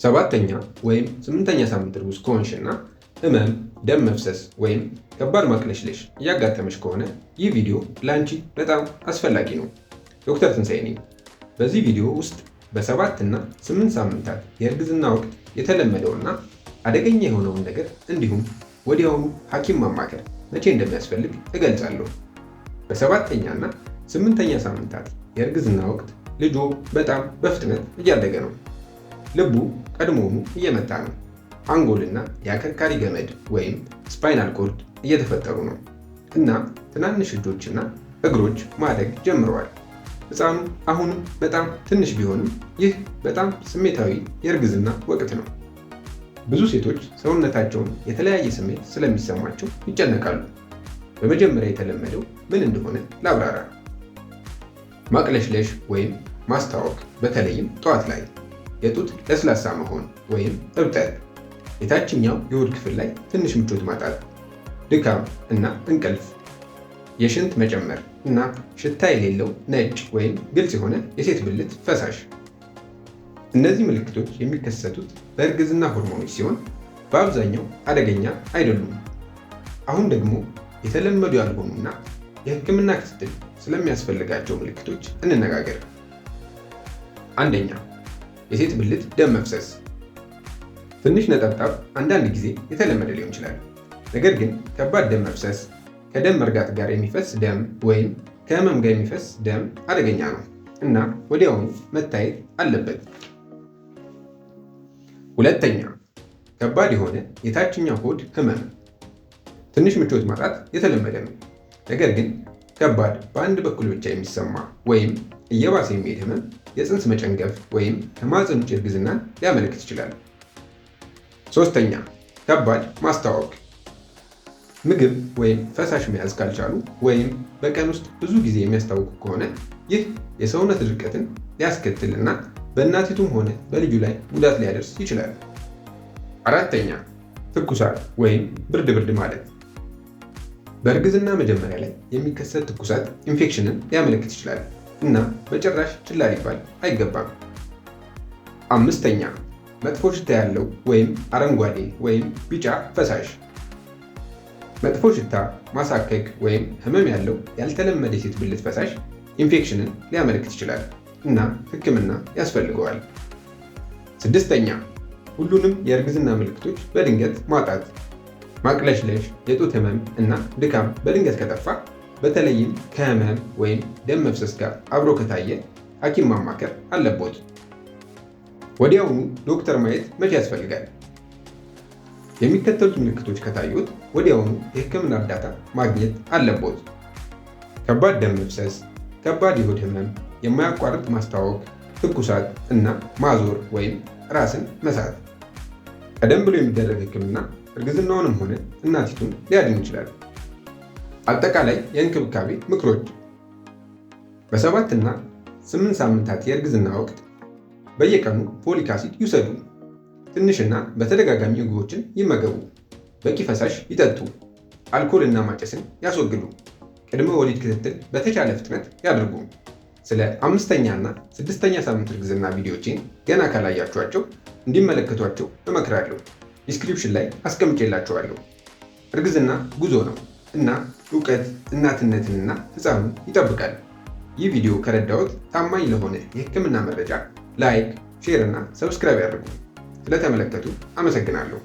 7ኛ ወይም 8ኛ ሳምንት እርጉዝ ከሆንሽና ህመም፣ ደም መፍሰስ ወይም ከባድ ማቅለሽለሽ እያጋጠመሽ ከሆነ ይህ ቪዲዮ ለአንቺ በጣም አስፈላጊ ነው። ዶክተር ትንሳኤ ነኝ። በዚህ ቪዲዮ ውስጥ በ7 እና 8 ሳምንታት የእርግዝና ወቅት የተለመደውና አደገኛ የሆነውን ነገር እንዲሁም ወዲያውኑ ሐኪም ማማከር መቼ እንደሚያስፈልግ እገልጻለሁ። በ7ኛ እና 8ኛ ሳምንታት የእርግዝና ወቅት ልጆ በጣም በፍጥነት እያደገ ነው። ልቡ ቀድሞውኑ እየመታ ነው። አንጎልና የአከርካሪ ገመድ ወይም ስፓይናል ኮርድ እየተፈጠሩ ነው እና ትናንሽ እጆችና እግሮች ማደግ ጀምረዋል። ሕፃኑ አሁንም በጣም ትንሽ ቢሆንም ይህ በጣም ስሜታዊ የእርግዝና ወቅት ነው። ብዙ ሴቶች ሰውነታቸውን የተለያየ ስሜት ስለሚሰማቸው ይጨነቃሉ። በመጀመሪያ የተለመደው ምን እንደሆነ ላብራራ። ማቅለሽለሽ ወይም ማስታወክ፣ በተለይም ጠዋት ላይ፣ የጡት ለስላሳ መሆን ወይም እብጠት፣ የታችኛው የሆድ ክፍል ላይ ትንሽ ምቾት ማጣት፣ ድካም እና እንቅልፍ፣ የሽንት መጨመር እና ሽታ የሌለው ነጭ ወይም ግልጽ የሆነ የሴት ብልት ፈሳሽ። እነዚህ ምልክቶች የሚከሰቱት በእርግዝና ሆርሞኖች ሲሆን በአብዛኛው አደገኛ አይደሉም። አሁን ደግሞ የተለመዱ ያልሆኑና የሕክምና ክትትል ስለሚያስፈልጋቸው ምልክቶች እንነጋገር። 1ኛ የሴት ብልት ደም መፍሰስ። ትንሽ ነጠብጣብ አንዳንድ ጊዜ የተለመደ ሊሆን ይችላል። ነገር ግን ከባድ ደም መፍሰስ፣ ከደም መርጋት ጋር የሚፈስ ደም ወይም ከህመም ጋር የሚፈስ ደም አደገኛ ነው እና ወዲያውኑ መታየት አለበት። 2ኛ ከባድ የሆነ የታችኛው ሆድ ህመም። ትንሽ ምቾት ማጣት የተለመደ ነው። ነገር ግን ከባድ በአንድ በኩል ብቻ የሚሰማ ወይም እየባሰ የሚሄድ ህመም የፅንስ መጨንገፍ ወይም ከማህፀን ውጭ እርግዝናን ሊያመለክት ይችላል። 3ኛ ከባድ ማስታወክ። ምግብ ወይም ፈሳሽ መያዝ ካልቻሉ ወይም በቀን ውስጥ ብዙ ጊዜ የሚያስታውቁ ከሆነ ይህ የሰውነት ድርቀትን ሊያስከትል እና በእናቲቱም ሆነ በልጁ ላይ ጉዳት ሊያደርስ ይችላል። 4ኛ ትኩሳት ወይም ብርድ ማለት። በእርግዝና መጀመሪያ ላይ የሚከሰት ትኩሳት ኢንፌክሽንን ሊያመለክት ይችላል እና በጭራሽ ችላ ሊባል አይገባም። 5ኛ መጥፎ ሽታ ያለው ወይም አረንጓዴ ወይም ቢጫ ፈሳሽ። መጥፎ ሽታ፣ ማሳከክ ወይም ህመም ያለው ያልተለመደ የሴት ብልት ፈሳሽ ኢንፌክሽንን ሊያመለክት ይችላል እና ሕክምና ያስፈልገዋል። 6ኛ ሁሉንም የእርግዝና ምልክቶች በድንገት ማጣት። ማቅለሽለሽ፣ የጡት ህመም እና ድካም በድንገት ከጠፋ፣ በተለይም ከህመም ወይም ደም መፍሰስ ጋር አብሮ ከታየ ሐኪም ማማከር አለቦት። ወዲያውኑ ዶክተር ማየት መቼ ያስፈልጋል? የሚከተሉት ምልክቶች ከታዩት ወዲያውኑ የህክምና እርዳታ ማግኘት አለቦት። ከባድ ደም መፍሰስ፣ ከባድ የሆድ ህመም፣ የማያቋርጥ ማስታወክ፣ ትኩሳት እና ማዞር ወይም ራስን መሳት። ቀደም ብሎ የሚደረግ ህክምና እርግዝናውንም ሆነ እናቲቱን ሊያድን ይችላል። አጠቃላይ የእንክብካቤ ምክሮች። በ7 እና 8 ሳምንታት የእርግዝና ወቅት በየቀኑ ፎሊክ አሲድ ይውሰዱ። ትንሽና በተደጋጋሚ ምግቦችን ይመገቡ። በቂ ፈሳሽ ይጠጡ። አልኮል እና ማጨስን ያስወግዱ። ቅድመ ወሊድ ክትትል በተቻለ ፍጥነት ያድርጉ። ስለ 5ኛ እና 6ኛ ሳምንት እርግዝና ቪዲዮዎችን ገና ካላያችኋቸው እንዲመለከቷቸው እመክራለሁ። ዲስክሪፕሽን ላይ አስቀምጬላችኋለሁ። እርግዝና ጉዞ ነው እና እውቀት እናትነትንና ሕፃኑን ይጠብቃል። ይህ ቪዲዮ ከረዳዎት ታማኝ ለሆነ የህክምና መረጃ ላይክ፣ ሼር እና ሰብስክራይብ ያድርጉ። ስለተመለከቱ አመሰግናለሁ።